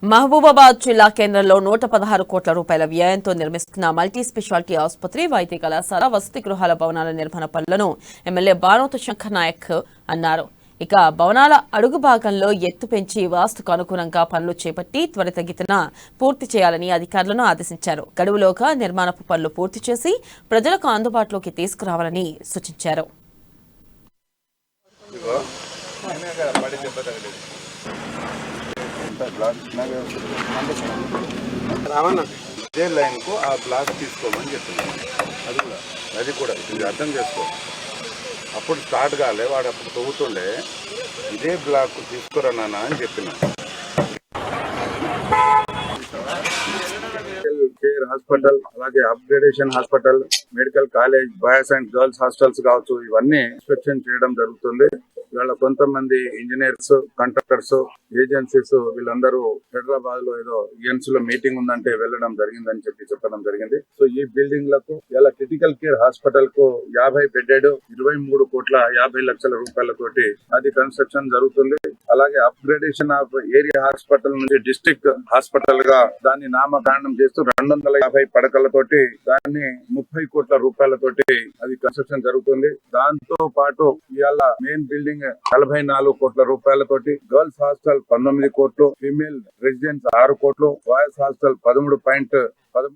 మహబూబాబాద్ జిల్లా కేంద్రంలో 116 కోట్ల రూపాయల వ్యయంతో నిర్మిస్తున్న మల్టీ స్పెషాలిటీ ఆసుపత్రి, వైద్య కళాశాల, వసతి గృహాల భవనాల నిర్మాణ పనులను ఎమ్మెల్యే బానోతు శంకర్ నాయక్ అన్నారు. ఇక భవనాల అడుగు భాగంలో ఎత్తు పెంచి వాస్తుకు అనుగుణంగా పనులు చేపట్టి త్వరితగతిన పూర్తి చేయాలని అధికారులను ఆదేశించారు. గడువులోగా నిర్మాణపు పనులు పూర్తి చేసి ప్రజలకు అందుబాటులోకి తీసుకురావాలని సూచించారు. ఇదే లైన్ కు ఆ బ్లాక్ తీసుకోమని చెప్తున్నాను. అది కూడా ఇది అర్థం చేసుకో. అప్పుడు స్టార్ట్ కాలే, వాడు అప్పుడు తవ్వుతుండే. ఇదే బ్లాక్ తీసుకురా నాన్న అని చెప్పిన. కేర్ హాస్పిటల్, అలాగే upgradation hospital, medical college, boys and girls hostels కావచ్చు, ఇవన్నీ ఇన్స్పెక్షన్ చేయడం జరుగుతుంది. ఇవాళ కొంతమంది ఇంజనీర్స్, కాంట్రాక్టర్స్, ఏజెన్సీస్ వీళ్ళందరూ హైదరాబాద్ లో ఏదో ఈఎన్స్ లో మీటింగ్ ఉందంటే వెళ్ళడం జరిగిందని చెప్పడం జరిగింది. సో ఈ బిల్డింగ్ లకు ఇలా క్రిటికల్ కేర్ హాస్పిటల్ కు 50 బెడ్డెడ్ 23,50,00,000 రూపాయలతోటి అది కన్స్ట్రక్షన్ జరుగుతుంది. అలాగే అప్గ్రేడేషన్ ఆఫ్ ఏరియా హాస్పిటల్ నుంచి డిస్ట్రిక్ట్ హాస్పిటల్ గా దాన్ని నామకరణం చేస్తూ 250 పడకలతోటి దాన్ని 30 కోట్ల రూపాయలతోటి అది కన్స్ట్రక్షన్ జరుగుతుంది. దాంతో పాటు ఇవాళ మెయిన్ బిల్డింగ్ 44 కోట్ల రూపాయలతోటి, గర్ల్స్ హాస్టల్ 19 కోట్లు, ఫీమేల్ రెసిడెన్స్ 6 కోట్లు, బాయ్స్ హాస్టల్ 13.13